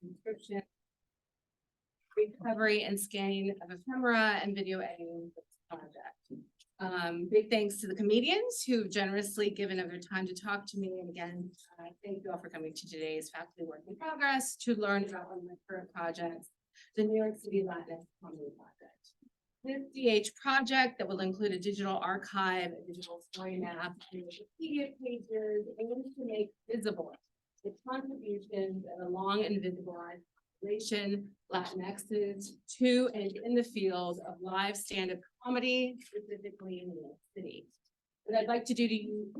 transcription, recovery and scanning of ephemera, and video editing for this project. Big thanks to the comedians who've generously given of their time to talk to me. And again, thank you all for coming to today's Faculty Work in Progress to learn about one of my current projects, the New York City Latinx Comedy Project. This DH project that will include a digital archive, a digital story map, and Wikipedia pages, aims to make visible the contributions of a long invisibilized population, Latinxes, to and in the field of live stand-up comedy, specifically in New York City. What I'd like to do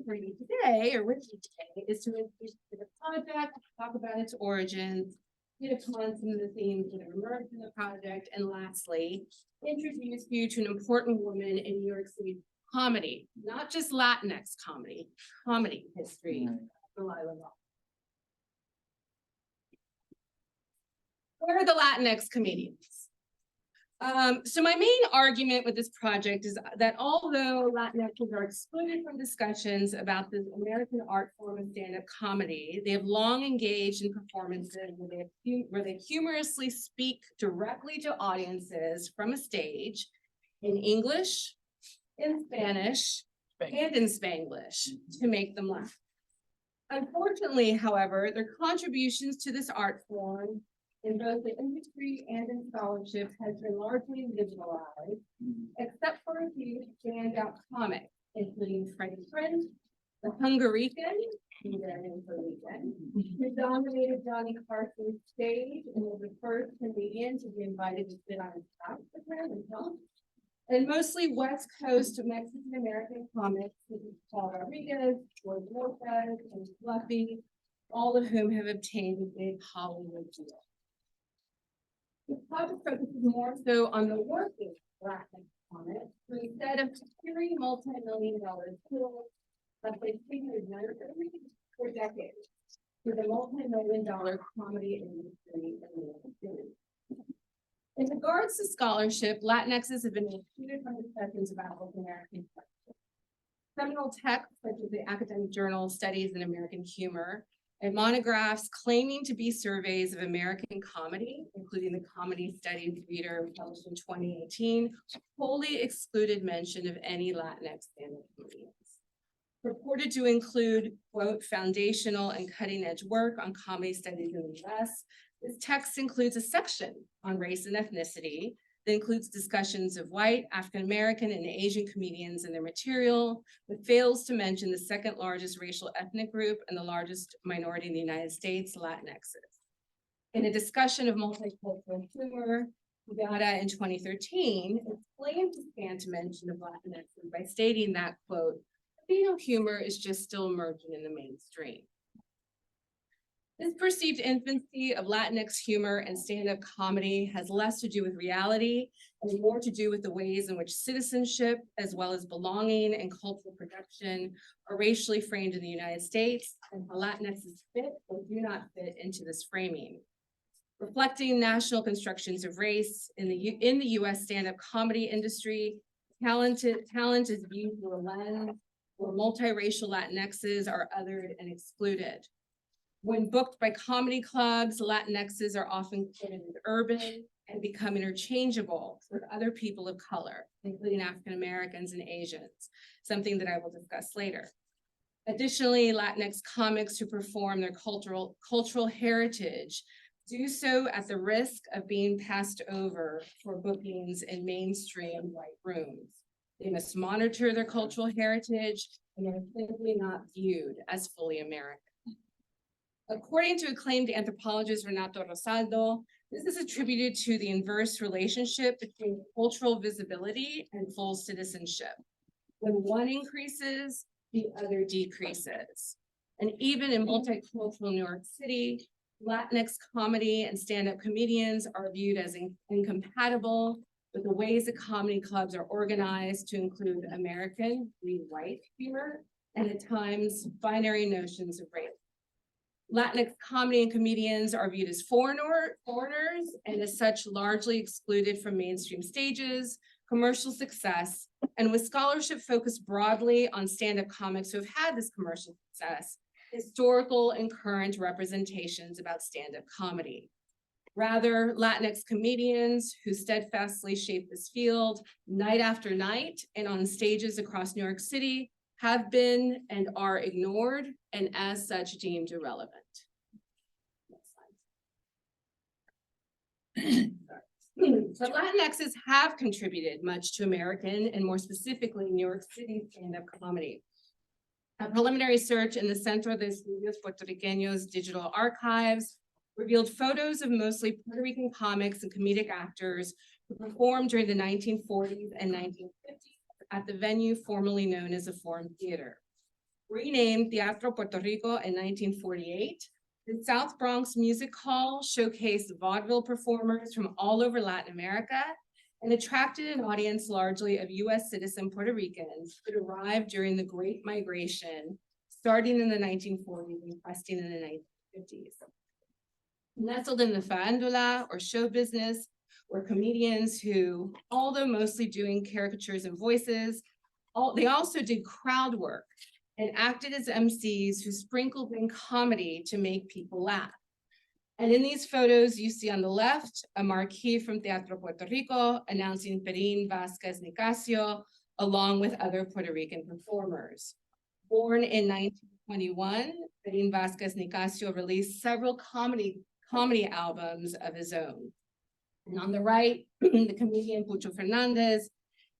for you today, or with you today, is to introduce you to the project, talk about its origins, hit upon some of the themes that have emerged in the project, and lastly, introduce you to an important woman in New York City comedy, not just Latinx comedy, comedy history. What are the Latinx comedians? So my main argument with this project is that although Latinxes are excluded from discussions about this American art form of stand-up comedy, they have long engaged in performances where they humorously speak directly to audiences from a stage in English, in Spanish, and in Spanglish to make them laugh. Unfortunately, however, their contributions to this art form in both the industry and in scholarship has been largely invisibilized, except for a few standout comics, including Freddie Prinze, the Hungarican, who dominated Johnny Carson's stage and was the first comedian to be invited to sit on his couch with him and talk. And mostly West Coast Mexican-American comics, such as Paul Rodriguez, George Lopez, and Fluffy, all of whom have obtained a big Hollywood deal. The project focuses more so on the working Latinx comics, so instead of securing multi-million-dollar tools that they figured for decades for the multi-million-dollar comedy industry in New York City. In regards to scholarship, Latinxes have been excluded from discussions about both American culture. Seminal texts such as the academic journal Studies in American Humor and monographs claiming to be surveys of American comedy, including the Comedy Studies Reader published in 2018, wholly excluded mention of any Latinx stand-up comedians. Purported to include, quote, foundational and cutting-edge work on comedy studies in the US, this text includes a section on race and ethnicity that includes discussions of white, African-American, and Asian comedians in their material, but fails to mention the second largest racial ethnic group and the largest minority in the United States, Latinxes. In a discussion of multicultural humor, data in 2013 explained the scant mention of Latinxes by stating that, quote, Latino humor is just still emerging in the mainstream. This perceived infancy of Latinx humor and stand-up comedy has less to do with reality and more to do with the ways in which citizenship, as well as belonging and cultural production, are racially framed in the United States, and how Latinxes fit or do not fit into this framing. Reflecting national constructions of race in the US stand-up comedy industry, talent is viewed through a lens where multiracial Latinxes are othered and excluded. When booked by comedy clubs, Latinxes are often quoted as urban and become interchangeable with other people of color, including African Americans and Asians, something that I will discuss later. Additionally, Latinx comics who perform their cultural heritage do so at the risk of being passed over for bookings in mainstream white rooms. They must monitor their cultural heritage and are simply not viewed as fully American. According to acclaimed anthropologist Renato Rosaldo, this is attributed to the inverse relationship between cultural visibility and full citizenship. When one increases, the other decreases. And even in multicultural New York City, Latinx comedy and stand-up comedians are viewed as incompatible with the ways that comedy clubs are organized to include American, white humor, and at times binary notions of race. Latinx comedy and comedians are viewed as foreigners and as such largely excluded from mainstream stages, commercial success, and with scholarship focused broadly on stand-up comics who have had this commercial success, historical and current representations about stand-up comedy. Rather, Latinx comedians who steadfastly shape this field night after night and on stages across New York City have been and are ignored and as such deemed irrelevant. But Latinxes have contributed much to American and more specifically New York City stand-up comedy. A preliminary search in the Centro de Estudios Puertorriqueños digital archives revealed photos of mostly Puerto Rican comics and comedic actors who performed during the 1940s and 1950s at the venue formerly known as the Forum Theater. Renamed Teatro Puerto Rico in 1948, the South Bronx Music Hall showcased vaudeville performers from all over Latin America and attracted an audience largely of US citizen Puerto Ricans who arrived during the Great Migration, starting in the 1940s and cresting in the 1950s. Nestled in the farándula or show business were comedians who, although mostly doing caricatures and voices, they also did crowd work and acted as MCs who sprinkled in comedy to make people laugh. And in these photos, you see on the left, a marquee from Teatro Puerto Rico announcing Perín Vázquez Nicasio, along with other Puerto Rican performers. Born in 1921, Perín Vázquez Nicasio released several comedy albums of his own. And on the right, the comedian Pucho Fernandez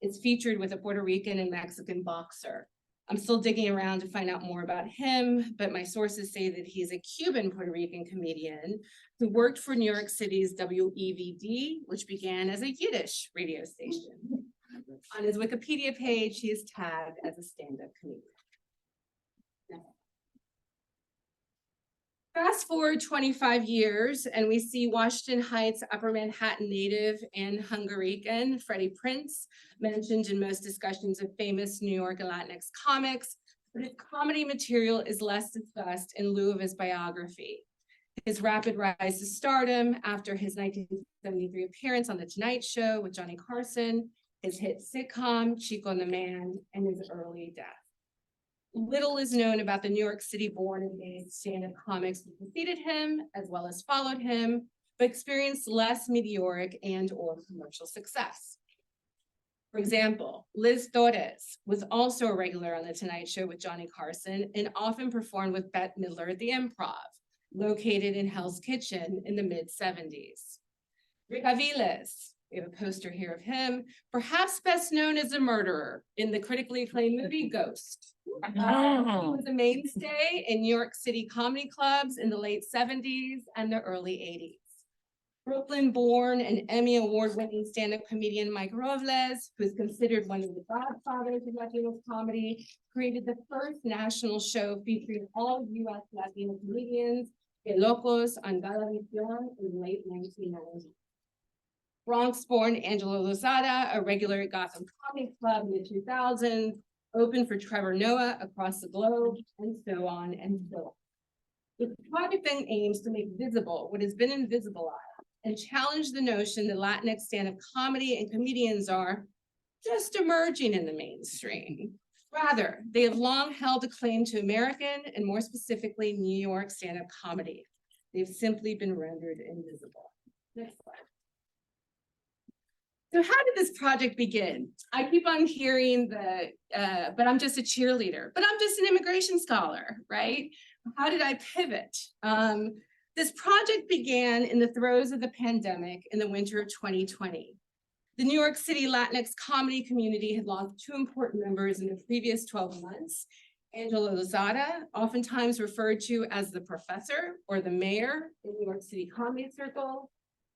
is featured with a Puerto Rican and Mexican boxer. I'm still digging around to find out more about him, but my sources say that he's a Cuban Puerto Rican comedian who worked for New York City's WEVD, which began as a Yiddish radio station. On his Wikipedia page, he is tagged as a stand-up comedian. Fast forward 25 years, and we see Washington Heights, Upper Manhattan native and Hungarican Freddie Prinze mentioned in most discussions of famous New York and Latinx comics, but his comedy material is less discussed in lieu of his biography. His rapid rise to stardom after his 1973 appearance on The Tonight Show with Johnny Carson, his hit sitcom Chico and the Man, and his early death. Little is known about the New York City born and raised stand-up comics who preceded him, as well as followed him, but experienced less meteoric and or commercial success. For example, Liz Torres was also a regular on The Tonight Show with Johnny Carson and often performed with Bette Midler at the Improv, located in Hell's Kitchen in the mid-70s. Rick Aviles, we have a poster here of him, perhaps best known as a murderer in the critically acclaimed movie Ghost. He was a mainstay in New York City comedy clubs in the late 70s and the early 80s. Brooklyn-born and Emmy Award-winning stand-up comedian Mike Robles, who is considered one of the godfathers of Latino comedy, created the first national show featuring all U.S. Latino comedians, Que Locos, on Galavisión in the late 1990s. Bronx-born Angelo Lozada, a regular at Gotham Comedy Club in the 2000s, opened for Trevor Noah across the globe, and so on and so on. The project then aims to make visible what has been invisibilized and challenge the notion that Latinx stand-up comedy and comedians are just emerging in the mainstream. Rather, they have long held a claim to American and more specifically New York stand-up comedy. They've simply been rendered invisible. Next slide. So how did this project begin? I keep on hearing but I'm just a cheerleader, but I'm just an immigration scholar, right? How did I pivot? This project began in the throes of the pandemic in the winter of 2020. The New York City Latinx comedy community had lost two important members in the previous 12 months. Angelo Lozada, oftentimes referred to as the professor or the mayor in New York City Comedy Circle.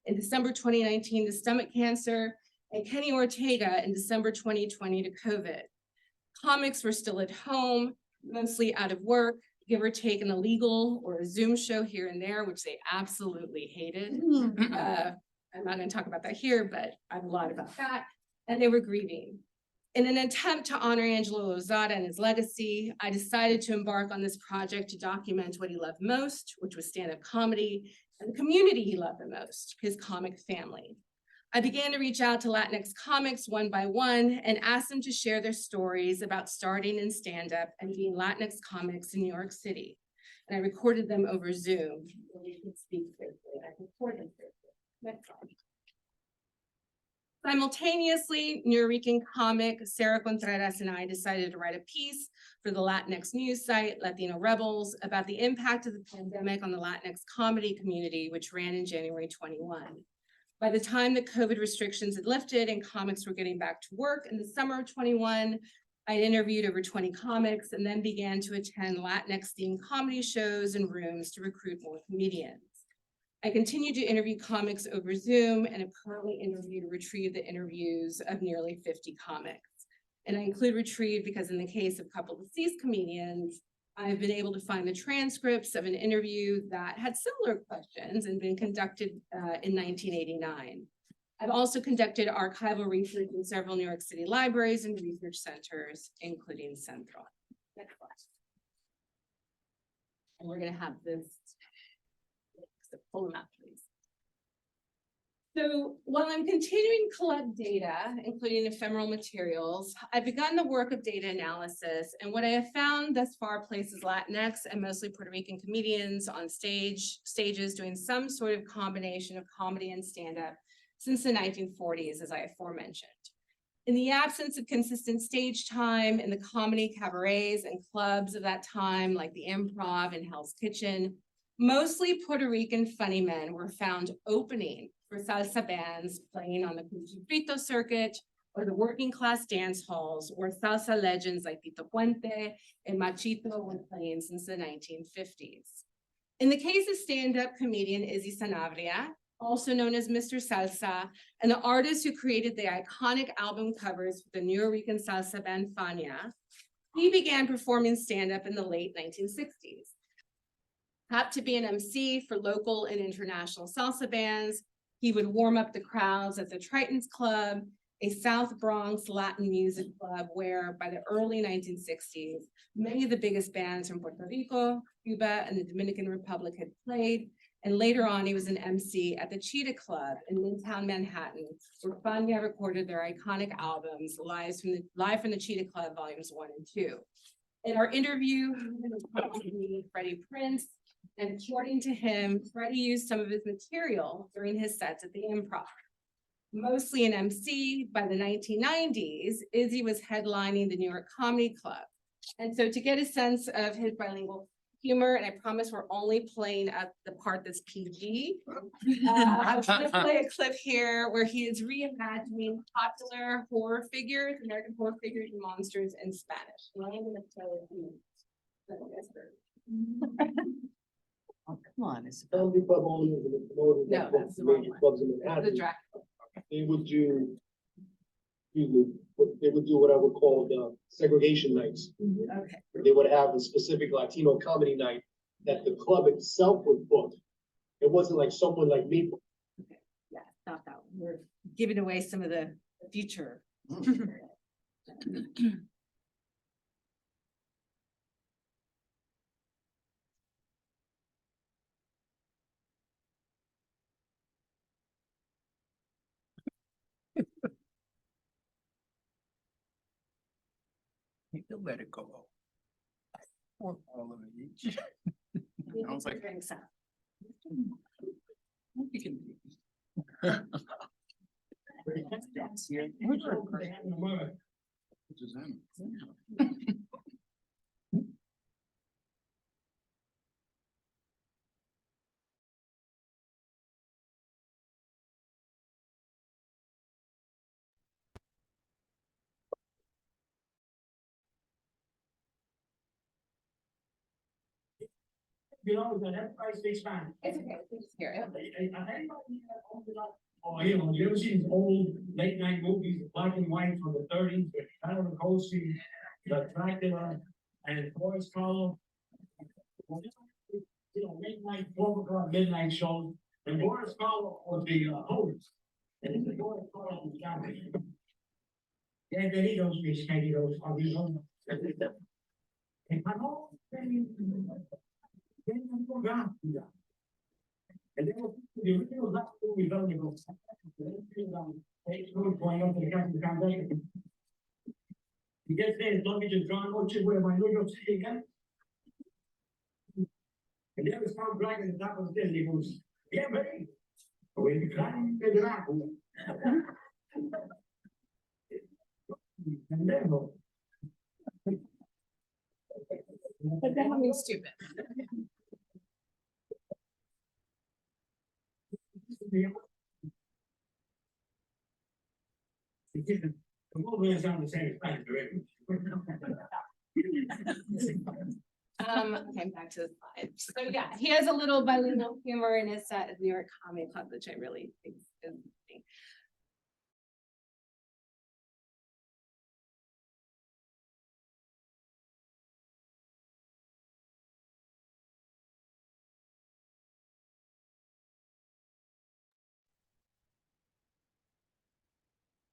In December 2019 to stomach cancer, and Kenny Ortega in December 2020 to COVID. Comics were still at home, mostly out of work, give or take an illegal or a Zoom show here and there, which they absolutely hated. I'm not going to talk about that here, but I have a lot about that. And they were grieving. In an attempt to honor Angelo Lozada and his legacy, I decided to embark on this project to document what he loved most, which was stand-up comedy, and the community he loved the most, his comic family. I began to reach out to Latinx comics one by one and ask them to share their stories about starting in stand-up and being Latinx comics in New York City. And I recorded them over Zoom, where we could speak safely. I recorded safely. Simultaneously, Nuyorican comic Sarah Contreras and I decided to write a piece for the Latinx news site, Latino Rebels, about the impact of the pandemic on the Latinx comedy community, which ran in January 21. By the time that COVID restrictions had lifted and comics were getting back to work in the summer of 21, I interviewed over 20 comics and then began to attend Latinx themed comedy shows and rooms to recruit more comedians. I continue to interview comics over Zoom and have currently interviewed or retrieved the interviews of nearly 50 comics. And I include retrieve because in the case of a couple of deceased comedians, I've been able to find the transcripts of an interview that had similar questions and been conducted in 1989. I've also conducted archival research in several New York City libraries and research centers, including Central. Next slide. And we're going to have this. So pull them out, please. So while I'm continuing to collect data, including ephemeral materials, I've begun the work of data analysis, and what I have found thus far places Latinx and mostly Puerto Rican comedians on stages doing some sort of combination of comedy and stand-up since the 1940s, as I aforementioned. In the absence of consistent stage time in the comedy cabarets and clubs of that time, like the Improv and Hell's Kitchen, mostly Puerto Rican funny men were found opening for salsa bands playing on the Cuchifrito circuit or the working class dance halls where salsa legends like Tito Puente and Machito were playing since the 1950s. In the case of stand-up comedian Izzy Sanabria, also known as Mr. Salsa, and the artist who created the iconic album covers for the Nuyorican salsa band Fania, he began performing stand-up in the late 1960s. Had to be an MC for local and international salsa bands. He would warm up the crowds at the Triton's Club, a South Bronx Latin music club where by the early 1960s, many of the biggest bands from Puerto Rico, Cuba, and the Dominican Republic had played. And later on, he was an MC at the Cheetah Club in Midtown Manhattan, where Fania recorded their iconic albums live from the Cheetah Club Volumes 1 and 2. In our interview, Freddie Prinze, and according to him, Freddie used some of his material during his sets at the Improv. Mostly an MC, by the 1990s, Izzy was headlining the New York Comedy Club. And so to get a sense of his bilingual humor, and I promise we're only playing at the part that's PG, I'm going to play a clip here where he is reimagining popular horror figures, American horror figures and monsters in Spanish. And I'm going to play it. Oh, come on, Isabel. No, that's the wrong clubs in The Manhattan. Dracula. They would do what I would call the segregation nights. Okay. They would have a specific Latino comedy night that the club itself would book. It wasn't like someone like me. Okay. Yeah, stop that one. We're giving away some of the future. You can let it go. Pour all of it each. I was like, you can do this. Here. Which is him. You know, that everybody speaks Spanish. It's okay, please hear it. Oh, you ever seen these old late night movies, black and white from the 30s, with Tyler Cosi, the Dracula, and Boris Karloff? You know, midnight, 12 o'clock midnight shows, and Boris Karloff was the host. And it's the Boris Karloff was Johnny. Bienvenidos, mis queridos amigos. And I'm all saying, and then the original last movie only goes. Going up to the convention. He gets there, his luggage is gone, oh, shit, where my New York City again? And there was some black at the top of the stairs, he goes, yeah, buddy. When you climb, figure out. Never. But that would be stupid. The movement is on the same time, correct? Okay, back to the slide. So yeah, he has a little bilingual humor in his set of New York Comedy Club, which I really think is funny.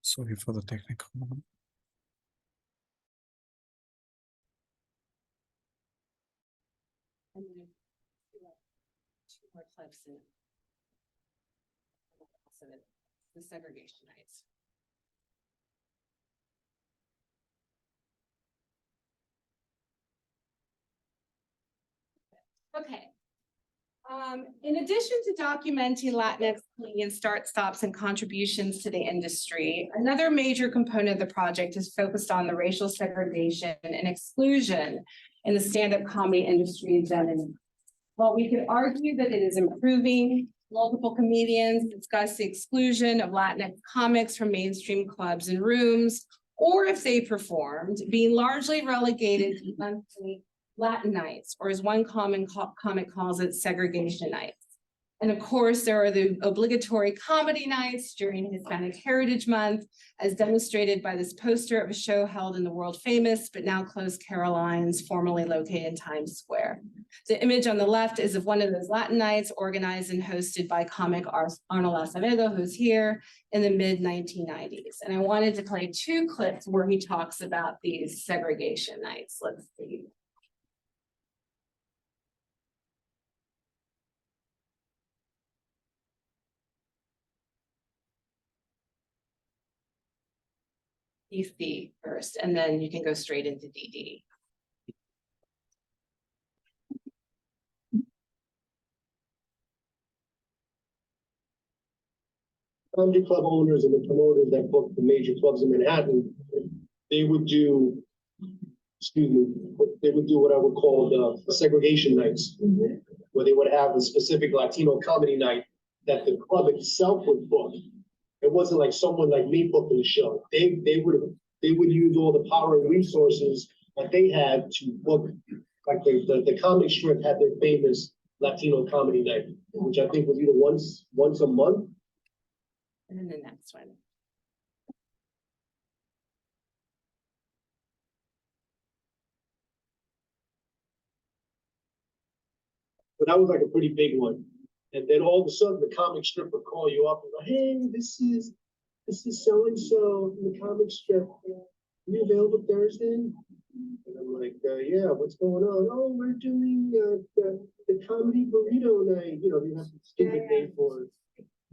Sorry for the technical moment. I'm gonna do like 2 more clips in. The segregation nights. Okay. In addition to documenting Latinx Canadian start stops and contributions to the industry, another major component of the project is focused on the racial segregation and exclusion in the stand-up comedy industry in general. While we could argue that it is improving, multiple comedians discuss the exclusion of Latinx comics from mainstream clubs and rooms, or if they performed, being largely relegated to monthly Latin nights, or as one common comic calls it, segregation nights. And of course, there are the obligatory comedy nights during Hispanic Heritage Month, as demonstrated by this poster of a show held in the world famous, but now closed Caroline's, formerly located in Times Square. The image on the left is of one of those Latin nights organized and hosted by comic Arnold Acevedo, who's here, in the mid-1990s. And I wanted to play 2 clips where he talks about these segregation nights. Let's see. DC first, and then you can go straight into DD. Comedy club owners and the promoters that book the major clubs in Manhattan, they would do, they would do what I would call the segregation nights, where they would have a specific Latino comedy night that the club itself would book. It wasn't like someone like me booking the show. They would use all the power and resources that they had to book, like the comic strip had their famous Latino comedy night, which I think was either once a month. And then the next one. But that was like a pretty big one. And then all of a sudden the comic strip would call you up and go, hey, this is so-and-so from the comic strip. Are you available Thursday? And I'm like, yeah, what's going on? Oh, we're doing the comedy burrito night. You know, you have some stupid name for it.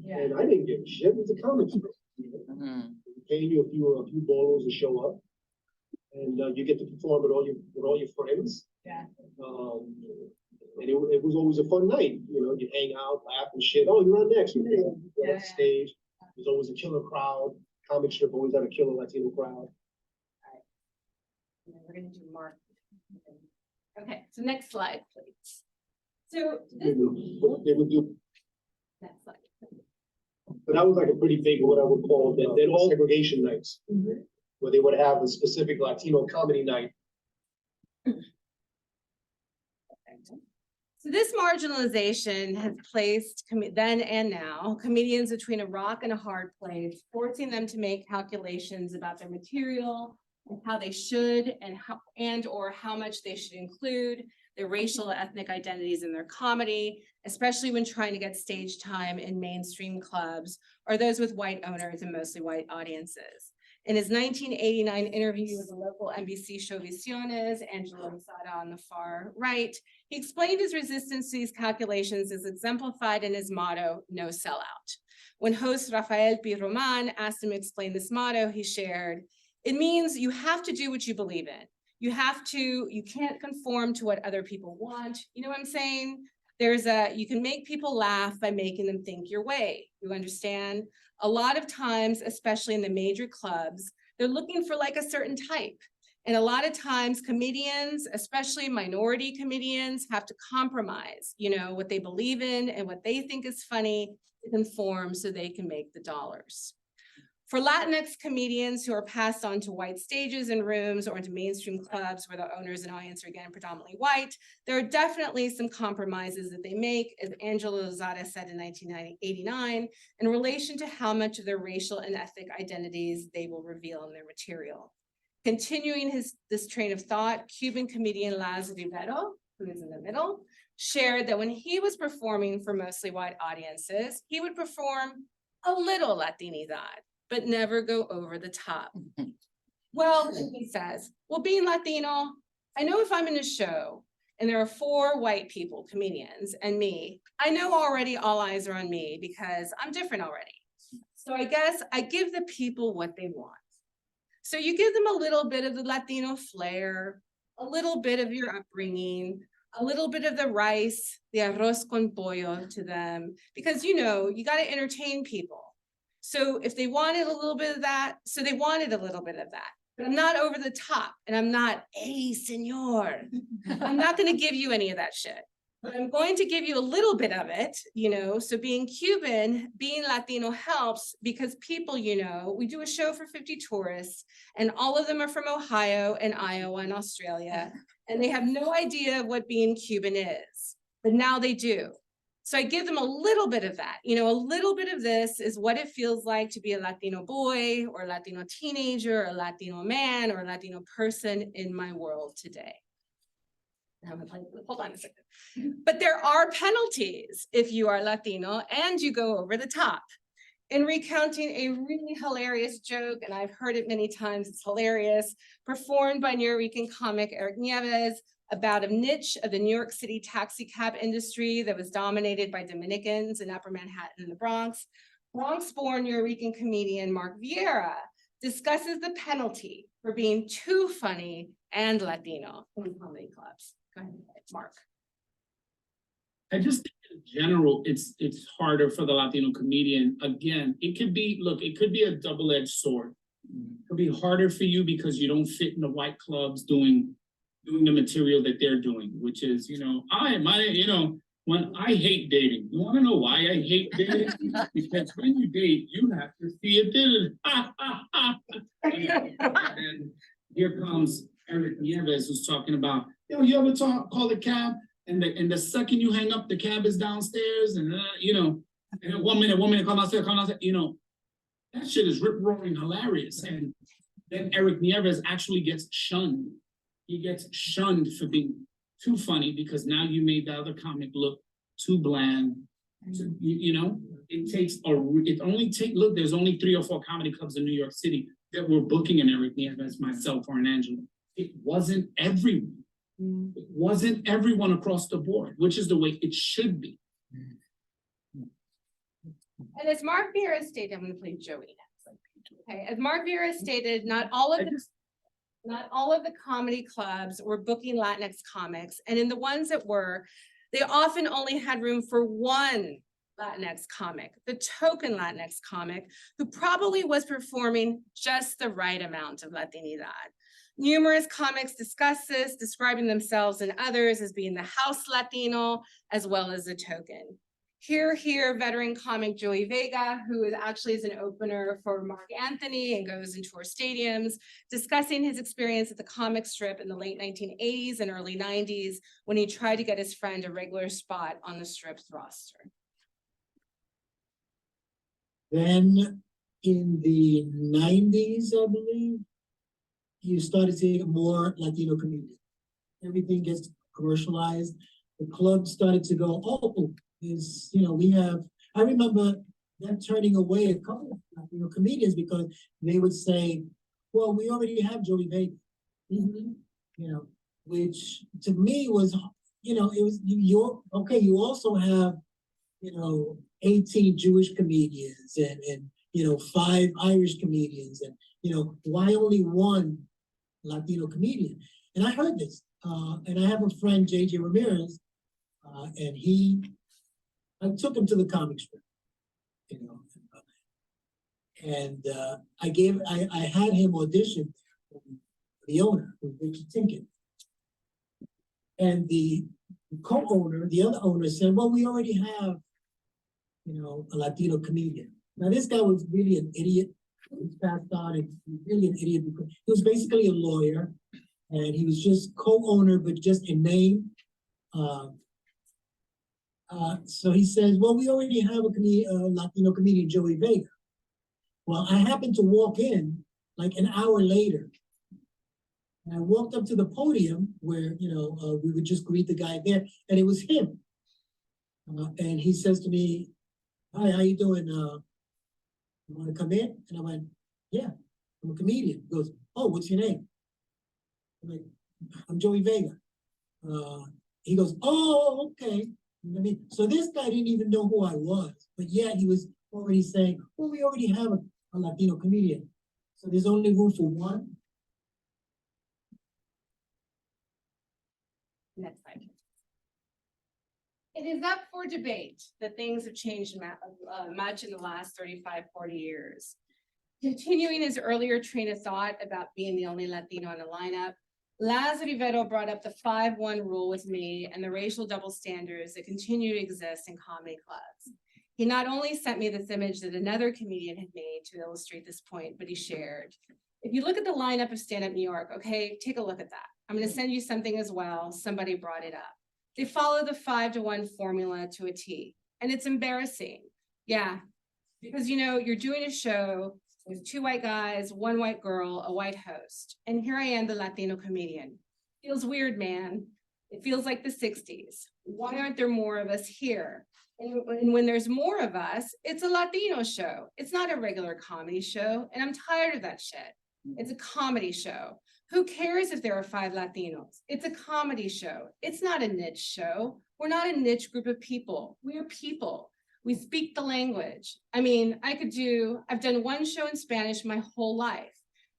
Yeah. And I didn't give a shit. It's a comic strip. Paying you a few bolos to show up. And you get to perform with all your friends. Yeah. And it was always a fun night, you know, you hang out, laugh and shit. Oh, you're on next. You go on stage. There's always a killer crowd. Comic strip always had a killer Latino crowd. And then we're gonna do Mark. Okay, so next slide, please. So this They would do, next slide. but that was like a pretty big, what I would call then all segregation nights, where they would have a specific Latino comedy night. So this marginalization has placed then and now comedians between a rock and a hard place, forcing them to make calculations about their material and how they should or how much they should include their racial or ethnic identities in their comedy, especially when trying to get stage time in mainstream clubs or those with white owners and mostly white audiences. In his 1989 interview with the local NBC show Visiones, Angelo Lozada on the far right, he explained his resistance to these calculations as exemplified in his motto, no sellout. When host Rafael P. Roman asked him to explain this motto, he shared, it means you have to do what you believe in. You can't conform to what other people want. You know what I'm saying? You can make people laugh by making them think your way. You understand? A lot of times, especially in the major clubs, They're looking for like a certain type. And a lot of times comedians, especially minority comedians, have to compromise, you know, what they believe in and what they think is funny to conform so they can make the dollars. For Latinx comedians who are passed on to white stages and rooms or into mainstream clubs where the owners and audience are again predominantly white, there are definitely some compromises that they make, as Angela Lozada said in 1989, in relation to how much of their racial and ethnic identities they will reveal in their material. Continuing this train of thought, Cuban comedian Laz Rivero, who is in the middle, shared that when he was performing for mostly white audiences, he would perform a little Latinidad, but never go over the top. Well, he says, well, being Latino, I know if I'm in a show and there are 4 white people, comedians, and me, I know already all eyes are on me because I'm different already. So I guess I give the people what they want. So you give them a little bit of the Latino flair, a little bit of your upbringing, a little bit of the rice, the arroz con pollo to them, because you know, you got to entertain people. So if they wanted a little bit of that, so they wanted a little bit of that, but I'm not over the top and I'm not, hey, senor, I'm not going to give you any of that shit. But I'm going to give you a little bit of it, you know, so being Cuban, being Latino helps because people, you know, we do a show for 50 tourists and all of them are from Ohio and Iowa and Australia, and they have no idea what being Cuban is, but now they do. So I give them a little bit of that, you know, a little bit of this is what it feels like to be a Latino boy or a Latino teenager, or a Latino man or a Latino person in my world today. Hold on a second. But there are penalties if you are Latino and you go over the top. In recounting a really hilarious joke, and I've heard it many times, it's hilarious, performed by New Yorker comic Eric Nieves about a niche of the New York City taxi cab industry that was dominated by Dominicans in Upper Manhattan and the Bronx, Bronx-born New Yorker comedian Mark Vieira discusses the penalty for being too funny and Latino in comedy clubs. Go ahead, Mark. I just think in general, it's harder for the Latino comedian. Again, it could be, look, it could be a double-edged sword. It could be harder for you because you don't fit in the white clubs doing the material that they're doing, which is, you know, when I hate dating. You want to know why I hate dating? Because when you date, you have to see it. And here comes Eric Nieves, who's talking about, yo, you ever call the cab? And the second you hang up, the cab is downstairs, and you know, and one minute, come downstairs, you know, that shit is rip-roaring hilarious. And then Eric Nieves actually gets shunned. He gets shunned for being too funny because now you made the other comic look too bland. You know, look, there's only 3 or 4 comedy clubs in New York City that were booking an Eric Nieves, myself, or an Angela. It wasn't everyone. It wasn't everyone across the board, which is the way it should be. And as Mark Vieira stated, I'm going to play Joey next. Okay, as Mark Vieira stated, not all of the comedy clubs were booking Latinx comics, and in the ones that were, they often only had room for one Latinx comic, the token Latinx comic, who probably was performing just the right amount of Latinidad. Numerous comics discuss this, describing themselves and others as being the house Latino, as well as a token. Here, veteran comic Joey Vega, who actually is an opener for Mark Anthony and goes and tours stadiums, discussing his experience at the comic strip in the late 1980s and early 90s when he tried to get his friend a regular spot on the strip's roster. Then in the 90s, I believe, you started seeing more Latino comedians. Everything gets commercialized. The club started to go, oh, is, you know, I remember them turning away a couple of Latino comedians because they would say, well, we already have Joey Vega. You know, which to me was, you know, it was, you also have, you know, 18 Jewish comedians and you know, 5 Irish comedians, and, you know, why only one Latino comedian? And I heard this, and I have a friend, JJ Ramirez, and I took him to the comic strip, you know, And I had him audition for the owner, who's Richard Tinkin. And the co-owner, the other owner said, well, we already have, a Latino comedian. Now, this guy was really an idiot. He's passed on and he's really an idiot because he was basically a lawyer and he was just co-owner, but just in name. So he says, well, we already have a Latino comedian, Joey Vega. Well, I happened to walk in like an hour later. And I walked up to the podium where, we would just greet the guy there, and it was him. And he says to me, hi, how you doing? You want to come in? And I went, yeah, I'm a comedian. He goes, oh, what's your name? I'm like, I'm Joey Vega. He goes, oh, okay. So this guy didn't even know who I was, but yet he was already saying, well, we already have a Latino comedian. So there's only room for one. Next slide. It is up for debate that things have changed much in the last 35, 40 years. Continuing his earlier train of thought about being the only Latino in the lineup, Laz Rivero brought up the 5-1 rule with me and the racial double standards that continue to exist in comedy clubs. He not only sent me this image that another comedian had made to illustrate this point, but he shared. If you look at the lineup of Stand Up New York, okay, take a look at that. I'm going to send you something as well. Somebody brought it up. They follow the 5-to-1 formula to a T, and it's embarrassing. Yeah, because you're doing a show with 2 white guys, 1 white girl, a white host, and here I am, the Latino comedian. Feels weird, man. It feels like the 60s. Why aren't there more of us here? And when there's more of us, it's a Latino show. It's not a regular comedy show, and I'm tired of that shit. It's a comedy show. Who cares if there are 5 Latinos? It's a comedy show. It's not a niche show. We're not a niche group of people. We're people. We speak the language. I mean, I've done 1 show in Spanish my whole life.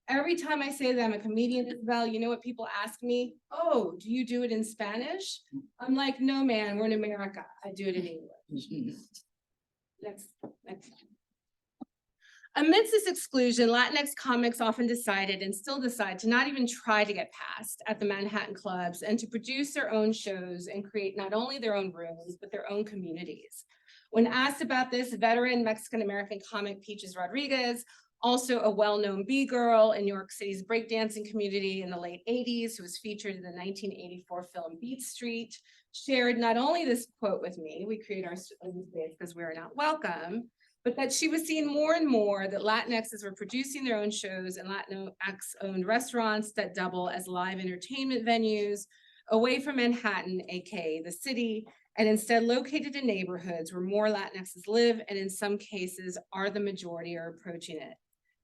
Every time I say that I'm a comedian, Isabel, you know what people ask me? Oh, do you do it in Spanish? I'm like, no, man, we're in America. I do it in English. Next. Amidst this exclusion, Latinx comics often decided and still decide to not even try to get past at the Manhattan clubs and to produce their own shows and create not only their own rooms, but their own communities. When asked about this, veteran Mexican-American comic Peaches Rodriguez, also a well-known B-girl in New York City's breakdancing community in the late 80s, who was featured in the 1984 film Beat Street, shared not only this quote with me, we create our space because we're not welcome, but that she was seeing more and more that Latinxs were producing their own shows in Latinx-owned restaurants that double as live entertainment venues away from Manhattan, aka the city, and instead located in neighborhoods where more Latinxs live and in some cases are the majority or approaching it.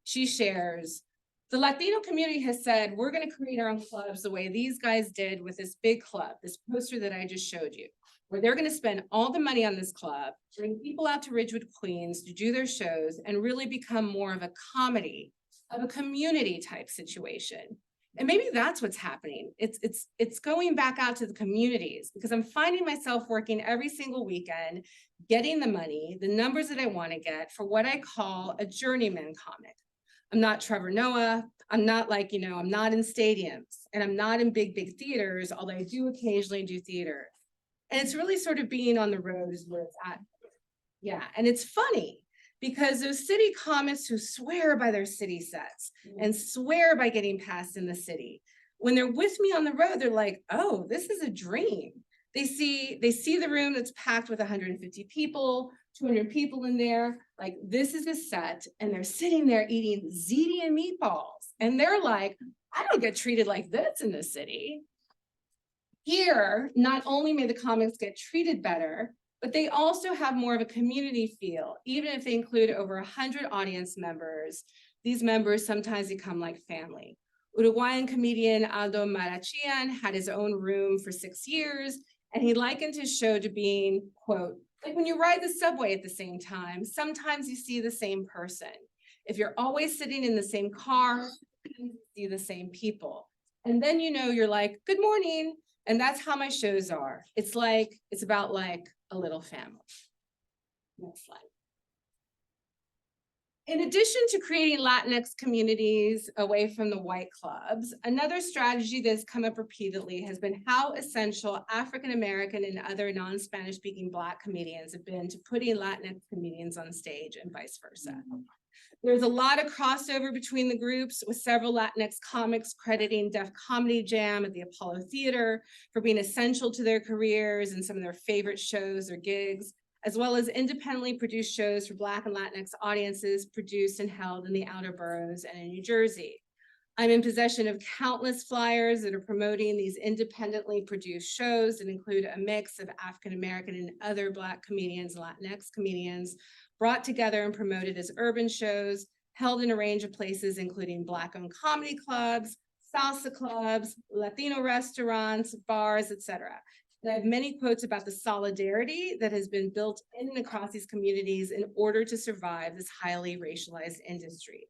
She shares, the Latino community has said, we're going to create our own clubs the way these guys did with this big club, this poster that I just showed you, where they're going to spend all the money on this club, bring people out to Ridgewood, Queens to do their shows and really become more of a comedy, of a community type situation. And maybe that's what's happening. It's going back out to the communities because I'm finding myself working every single weekend, getting the money, the numbers that I want to get for what I call a journeyman comic. I'm not Trevor Noah. I'm not like, I'm not in stadiums and I'm not in big theaters, although I do occasionally do theater. And it's really sort of being on the road is where it's at. Yeah, and it's funny because those city comics who swear by their city sets and swear by getting past in the city, when they're with me on the road, they're like, oh, this is a dream. They see the room that's packed with 150 people, 200 people in there, like this is a set, and they're sitting there eating ziti and meatballs. And they're like, I don't get treated like this in the city. Here, not only may the comics get treated better, but they also have more of a community feel. Even if they include over 100 audience members, these members sometimes become like family. Uruguayan comedian Aldo Marachian had his own room for 6 years, and he likened his show to being, quote, like when you ride the subway at the same time, sometimes you see the same person. If you're always sitting in the same car, you see the same people. And then you're like, good morning. And that's how my shows are. It's about like a little family. Next slide. In addition to creating Latinx communities away from the white clubs, another strategy that's come up repeatedly has been how essential African-American and other non-Spanish speaking Black comedians have been to putting Latinx comedians on stage and vice versa. There's a lot of crossover between the groups, with several Latinx comics crediting Def Comedy Jam at the Apollo Theater for being essential to their careers and some of their favorite shows or gigs, as well as independently produced shows for Black and Latinx audiences produced and held in the outer boroughs and in New Jersey. I'm in possession of countless flyers that are promoting these independently produced shows that include a mix of African-American and other Black comedians, Latinx comedians, brought together and promoted as urban shows, held in a range of places, including Black-owned comedy clubs, salsa clubs, Latino restaurants, bars, etc. And I have many quotes about the solidarity that has been built in and across these communities in order to survive this highly racialized industry.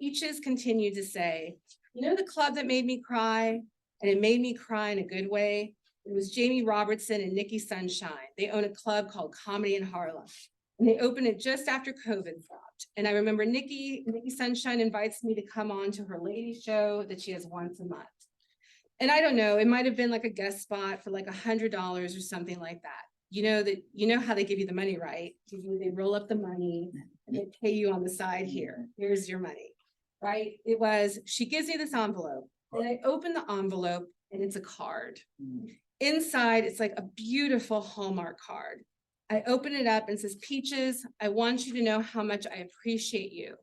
Each has continued to say, you know, the club that made me cry, and it made me cry in a good way, it was Jamie Robertson and Nikki Sunshine. They own a club called Comedy in Harlem, and they opened it just after COVID dropped. And I remember Nikki Sunshine invites me to come on to her ladies show that she has once a month. And I don't know, it might've been like a guest spot for like $100 or something like that. You know how they give you the money, right? They roll up the money and they pay you on the side here. Here's your money, right? It was, she gives me this envelope and I open the envelope and it's a card. Inside, it's like a beautiful Hallmark card. I open it up and it says, Peaches, I want you to know how much I appreciate you.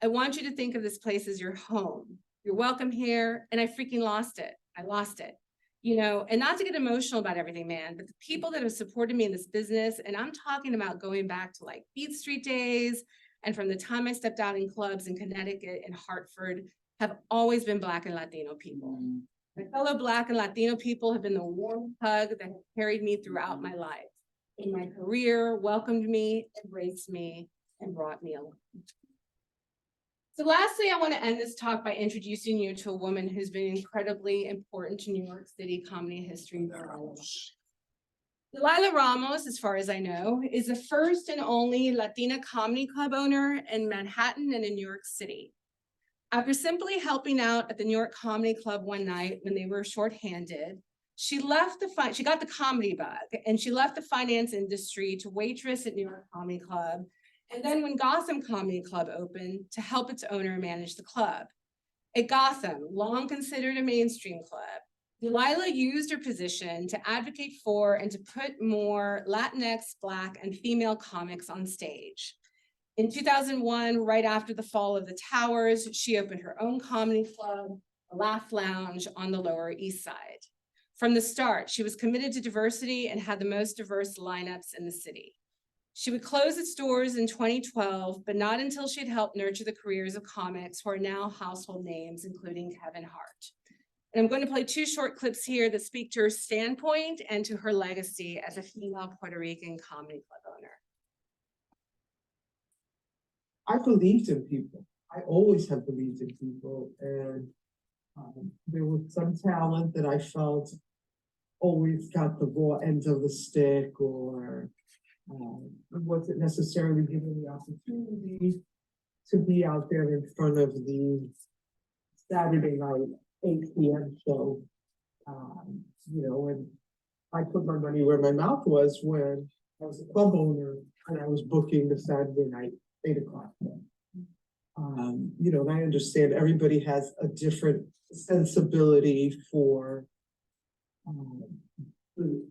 I want you to think of this place as your home. You're welcome here. And I freaking lost it. I lost it, you know, and not to get emotional about everything, man, but the people that have supported me in this business, and I'm talking about going back to like Beat Street days, and from the time I stepped out in clubs in Connecticut and Hartford, have always been Black and Latino people. My fellow Black and Latino people have been the warm hug that have carried me throughout my life. In my career, welcomed me, embraced me, and brought me along. So lastly, I want to end this talk by introducing you to a woman who's been incredibly important to New York City comedy history. Delilah Ramos, as far as I know, is the first and only Latina comedy club owner in Manhattan and in New York City. After simply helping out at the New York Comedy Club one night when they were shorthanded, she got the comedy bug and she left the finance industry to waitress at New York Comedy Club. And then when Gotham Comedy Club opened, to help its owner manage the club. At Gotham, long considered a mainstream club, Delilah used her position to advocate for and to put more Latinx, Black, and female comics on stage. In 2001, right after the fall of the towers, she opened her own comedy club, a Laugh Lounge on the Lower East Side. From the start, she was committed to diversity and had the most diverse lineups in the city. She would close its doors in 2012, but not until she had helped nurture the careers of comics who are now household names, including Kevin Hart. And I'm going to play two short clips here that speak to her standpoint and to her legacy as a female Puerto Rican comedy club owner. I believed in people. I always have believed in people. And there was some talent that I felt always got the raw end of the stick, or wasn't necessarily given the opportunity to be out there in front of the Saturday night 8 p.m. show. You know, and I put my money where my mouth was when I was a club owner and I was booking the Saturday night 8 o'clock show. You know, and I understand everybody has a different sensibility for the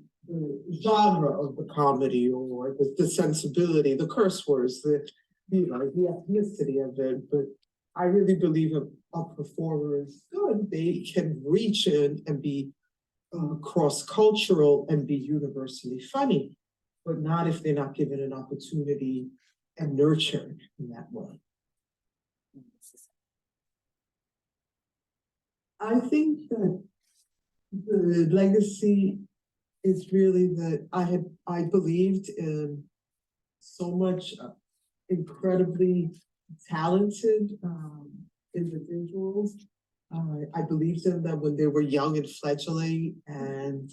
genre of the comedy, or the sensibility, the curse words, the ethnicity of it. But I really believe a performer is good. They can reach in and be cross-cultural and be universally funny, but not if they're not given an opportunity and nurtured in that way. I think that the legacy is really that I believed in so much incredibly talented individuals. I believed in them when they were young and fledgling, and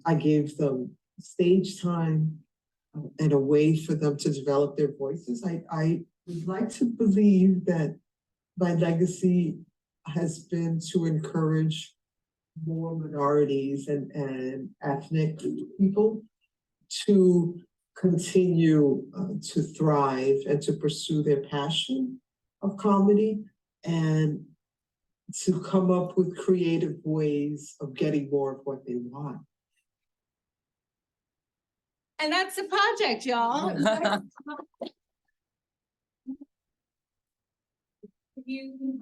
I gave them stage time and a way for them to develop their voices. I would like to believe that my legacy has been to encourage more minorities and ethnic people to continue to thrive and to pursue their passion of comedy and to come up with creative ways of getting more of what they want. And that's the project, y'all. You can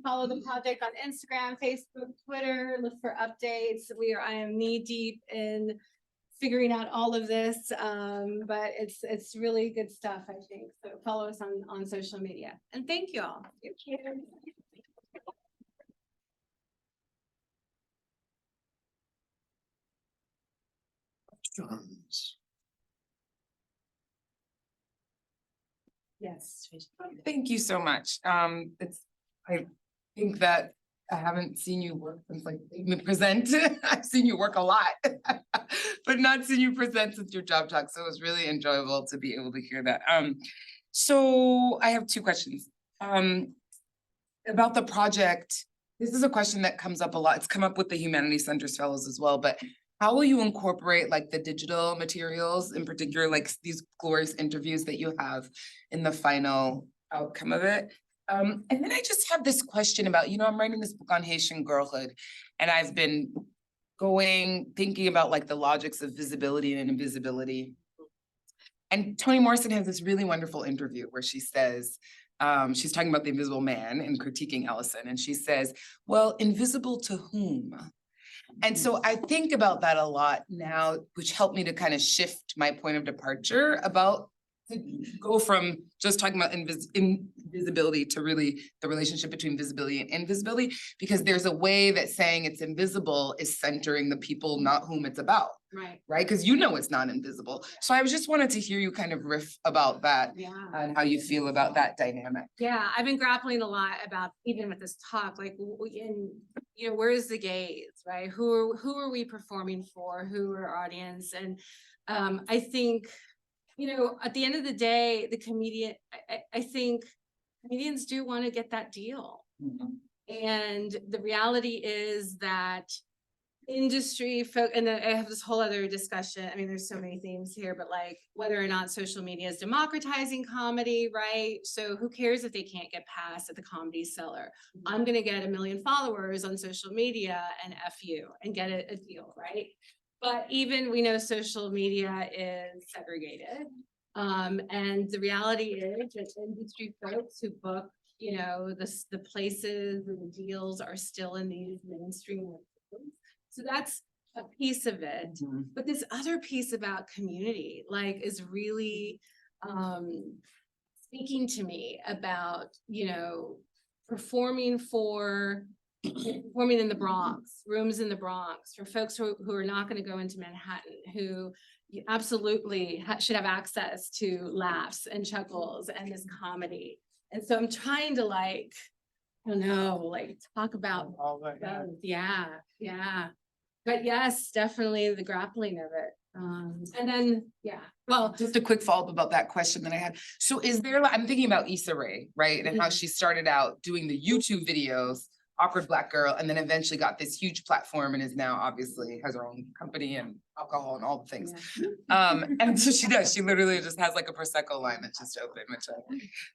follow the project on Instagram, Facebook, Twitter, look for updates. I am knee deep in figuring out all of this, but it's really good stuff, I think. So follow us on social media. And thank you all. Thank you. Yes. Thank you so much. I think that I haven't seen you work since like me present. I've seen you work a lot, but not seen you present since your job talk. So it was really enjoyable to be able to hear that. So I have two questions. About the project, this is a question that comes up a lot. It's come up with the Humanities Centers Fellows as well, but how will you incorporate like the digital materials, in particular, like these glorious interviews that you have in the final outcome of it? And then I just have this question about, I'm writing this book on Haitian girlhood, and I've been thinking about like the logics of visibility and invisibility. And Toni Morrison has this really wonderful interview where she says, she's talking about the invisible man and critiquing Ellison, and she says, well, invisible to whom? And so I think about that a lot now, which helped me to kind of shift my point of departure about to go from just talking about invisibility to really the relationship between visibility and invisibility, because there's a way that saying it's invisible is centering the people not whom it's about. Right? Because it's not invisible. So I just wanted to hear you kind of riff about that and how you feel about that dynamic. Yeah, I've been grappling a lot about, even with this talk, like, where is the gaze, right? Who are we performing for? Who are our audience? And I think, at the end of the day, I think comedians do want to get that deal. And the reality is that industry folk, and then I have this whole other discussion. I mean, there's so many themes here, but like whether or not social media is democratizing comedy, right? So who cares if they can't get past at the Comedy Cellar? I'm gonna get 1 million followers on social media and F you and get a deal, right? But even we know social media is segregated. And the reality is that industry folks who book, the places and the deals are still in these mainstream rooms. So that's a piece of it. But this other piece about community, like, is really speaking to me about, performing in the Bronx, rooms in the Bronx, for folks who are not going to go into Manhattan, who absolutely should have access to laughs and chuckles and this comedy. And so I'm trying to talk about all that. Yeah. But yes, definitely the grappling of it. And then, well, just a quick follow-up about that question that I had. So I'm thinking about Issa Rae, right? And how she started out doing the YouTube videos, Awkward Black Girl, and then eventually got this huge platform and is now obviously has her own company and alcohol and all the things. And so she literally just has like a Prosecco line that's just open,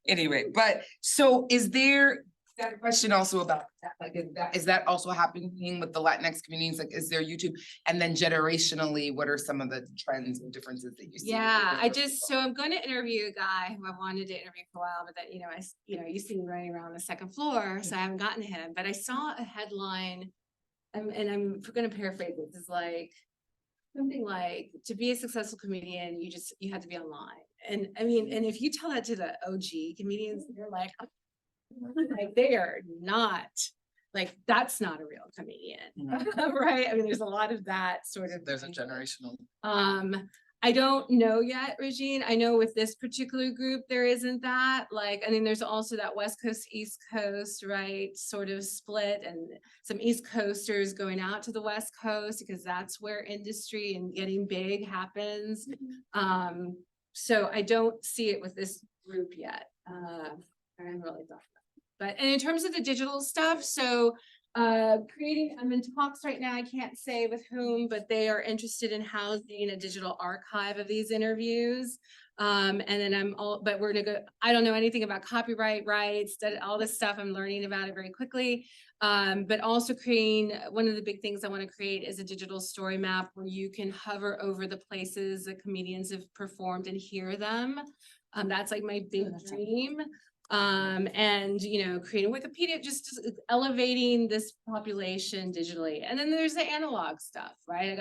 anyway, but so is there that question also about that? Like, is that also happening with the Latinx communities? Like, is there YouTube? And then generationally, what are some of the trends and differences that you see? Yeah, so I'm going to interview a guy who I wanted to interview for a while, but that, I used to be running around the second floor, so I haven't gotten to him. But I saw a headline, and I'm going to paraphrase it. It's like something like, to be a successful comedian, you have to be online. And I mean, and if you tell that to the OG comedians, they're like they are not, like, that's not a real comedian, right? I mean, there's a lot of that sort of. There's a generational. I don't know yet, Regine. I know with this particular group, there isn't that. Like, I mean, there's also that West Coast, East Coast, right, sort of split, and some East Coasters going out to the West Coast because that's where industry and getting big happens. So I don't see it with this group yet. I haven't really thought about it. And in terms of the digital stuff, so creating, I'm in talks right now, I can't say with whom, but they are interested in housing a digital archive of these interviews. And then but we're gonna go, I don't know anything about copyright rights, all this stuff, I'm learning about it very quickly. But also creating, one of the big things I want to create is a digital story map where you can hover over the places that comedians have performed and hear them. That's like my big dream. And creating Wikipedia, just elevating this population digitally. And then there's the analog stuff, right? I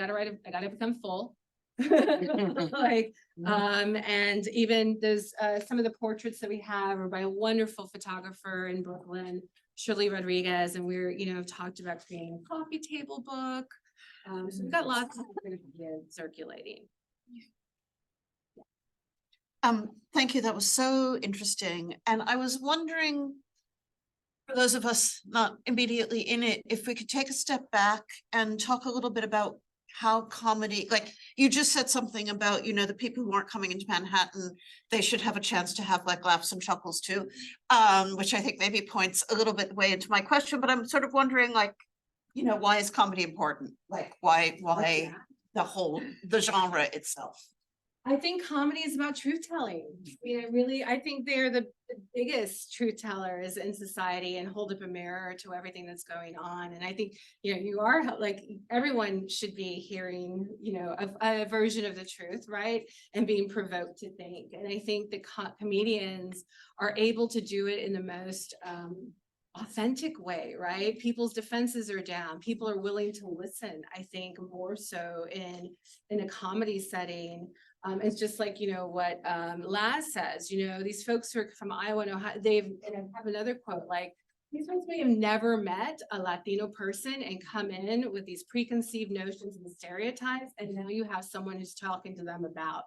gotta become full. Like, and even those, some of the portraits that we have are by a wonderful photographer in Brooklyn, Shirley Rodriguez, and we're, talked about creating a coffee table book. So we've got lots of circulating. Thank you. That was so interesting. And I was wondering, for those of us not immediately in it, if we could take a step back and talk a little bit about how comedy, like you just said something about, the people who aren't coming into Manhattan, they should have a chance to have like laughs and chuckles too, which I think maybe points a little bit way into my question, but I'm sort of wondering like, why is comedy important? Like why the genre itself? I think comedy is about truth telling. I think they're the biggest truth tellers in society and hold up a mirror to everything that's going on. And I think, you are like, everyone should be hearing, a version of the truth, right? And being provoked to think. And I think the comedians are able to do it in the most authentic way, right? People's defenses are down. People are willing to listen, I think, more so in a comedy setting. It's just like, what Laz says, these folks who are from Iowa and Ohio, and I have another quote, like, these folks may have never met a Latino person and come in with these preconceived notions and stereotypes, and now you have someone who's talking to them about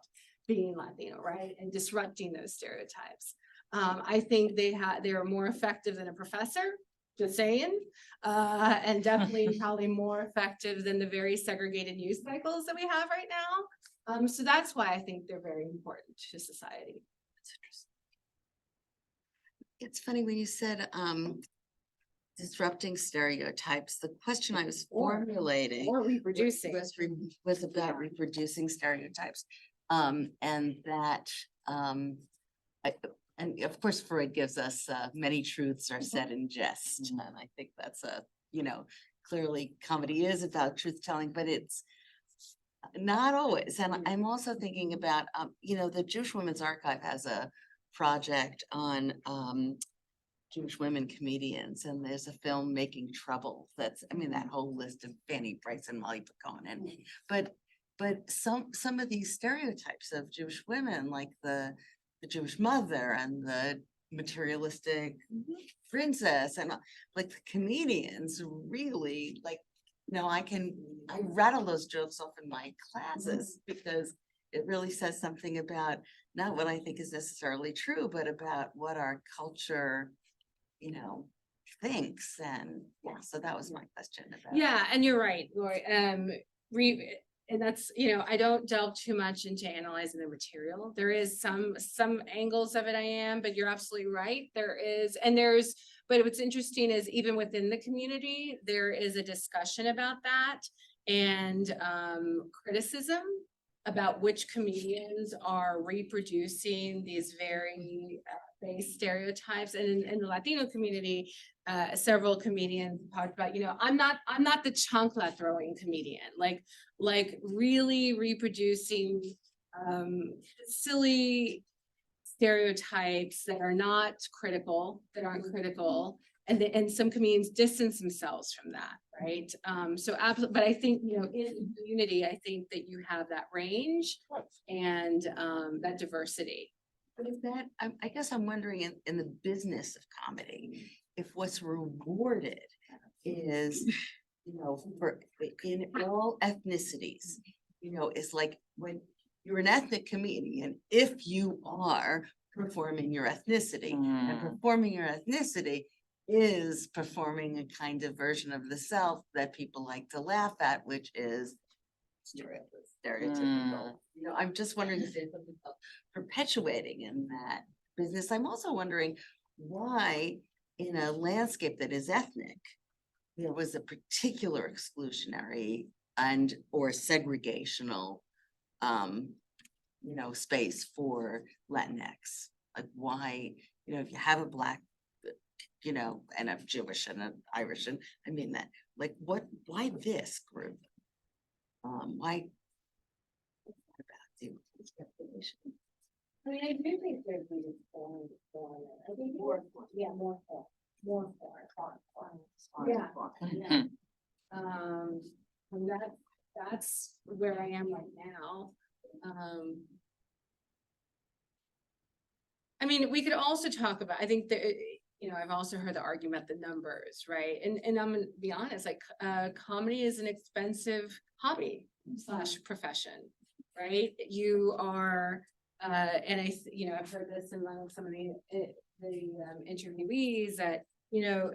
being Latino, right? And disrupting those stereotypes. I think they're more effective than a professor, just saying, and definitely probably more effective than the very segregated news cycles that we have right now. So that's why I think they're very important to society. That's interesting. It's funny when you said disrupting stereotypes. The question I was formulating or reproducing was about reproducing stereotypes, and that and of course Freud gives us many truths are said in jest, and I think that's clearly comedy is about truth telling, but it's not always. And I'm also thinking about, the Jewish Women's Archive has a project on Jewish women comedians, and there's a film, Making Trouble, that whole list of Fanny Brice and Molly Picon, but some of these stereotypes of Jewish women, like the Jewish mother and the materialistic princess, and like the comedians really like, I rattle those jokes off in my classes because it really says something about not what I think is necessarily true, but about what our culture, thinks. And so that was my question about. Yeah, and you're right, Lori. And that's, I don't delve too much into analyzing the material. There is some angles of it I am, but you're absolutely right. But what's interesting is even within the community, there is a discussion about that and criticism about which comedians are reproducing these very base stereotypes. And in the Latino community, several comedians talked about, I'm not the chancla throwing comedian, like really reproducing silly stereotypes that are not critical, that aren't critical. And some comedians distance themselves from that, right? But I think, in community, I think that you have that range and that diversity. But is that, I guess I'm wondering in the business of comedy, if what's rewarded is, for in all ethnicities, is like when you're an ethnic comedian, if you are performing your ethnicity, and performing your ethnicity is performing a kind of version of the self that people like to laugh at, which is stereotypical. I'm just wondering if there's something perpetuating in that business. I'm also wondering why in a landscape that is ethnic, there was a particular exclusionary and or segregational space for Latinx. Like why, if you have a Black, and a Jewish and an Irish, and I mean that, like why this group? Why? I mean, I do think there's I think more, yeah. Yeah. And that's where I am right now. I mean, we could also talk about, I think that, I've also heard the argument, the numbers, right? And I'm gonna be honest, like, comedy is an expensive hobby / profession, right? You are, and I've heard this among some of the interviewees that,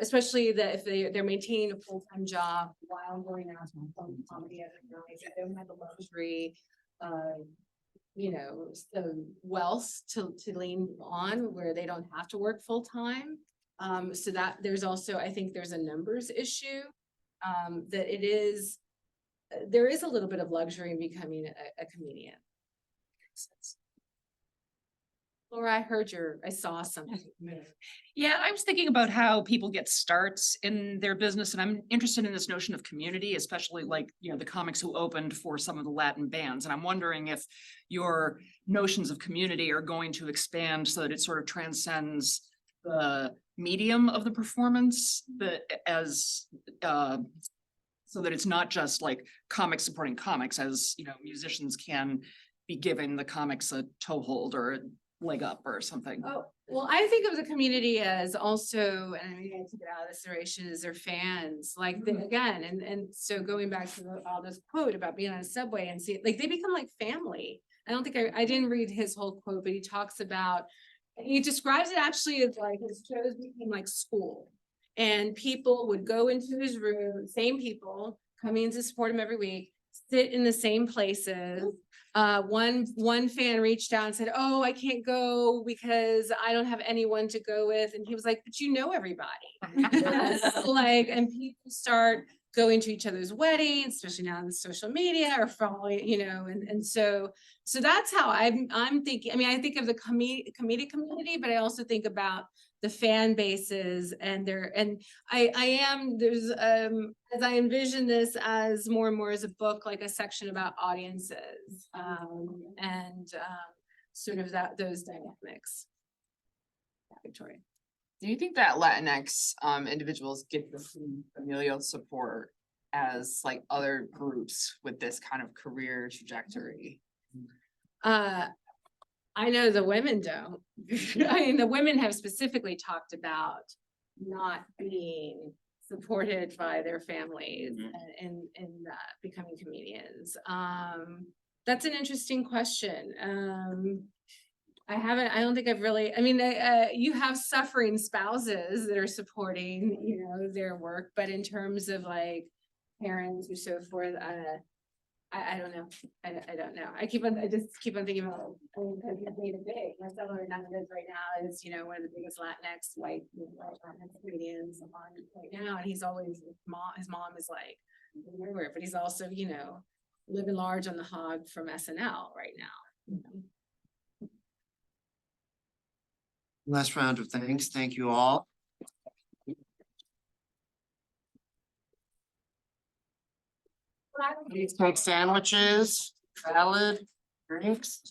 especially that if they're maintaining a full-time job while going out to film comedy as a guys, they don't have the luxury of, the wealth to lean on where they don't have to work full-time. So that there's also, I think there's a numbers issue, that there is a little bit of luxury in becoming a comedian. Laura, I saw something. Yeah, I was thinking about how people get starts in their business, and I'm interested in this notion of community, especially like, the comics who opened for some of the Latin bands. And I'm wondering if your notions of community are going to expand so that it sort of transcends the medium of the performance, so that it's not just like comics supporting comics, as, musicians can be giving the comics a toehold or a leg up or something. Oh, well, I think of the community as also, and I mean, I took it out of this iteration, as their fans, like again, and so going back to all this quote about being on a subway and see, like, they become like family. I don't think I didn't read his whole quote, but he talks about, he describes it actually as like his shows became like school. And people would go into his room, same people coming in to support him every week, sit in the same places. One fan reached out and said, "Oh, I can't go because I don't have anyone to go with." And he was like, "But everybody." Like, and people start going to each other's weddings, especially now on social media or following, and so that's how I'm thinking. I mean, I think of the comedic community, but I also think about the fan bases and there's as I envision this as more and more as a book, like a section about audiences, and sort of those dynamics. Yeah, Victoria. Do you think that Latinx individuals get the same familial support as like other groups with this kind of career trajectory? I know the women don't. I mean, the women have specifically talked about not being supported by their families in becoming comedians. That's an interesting question. I don't think I've really, I mean, you have suffering spouses that are supporting, their work, but in terms of like parents or so forth, I don't know. I don't know. I just keep on thinking about, because he's made it big. My son Martinez right now is, one of the biggest Latinx white Latinx comedians on right now. And he's always, his mom is like, everywhere, but he's also, living large on the hog from SNL right now. Last round of thanks. Thank you all. Please take sandwiches, salad, drinks.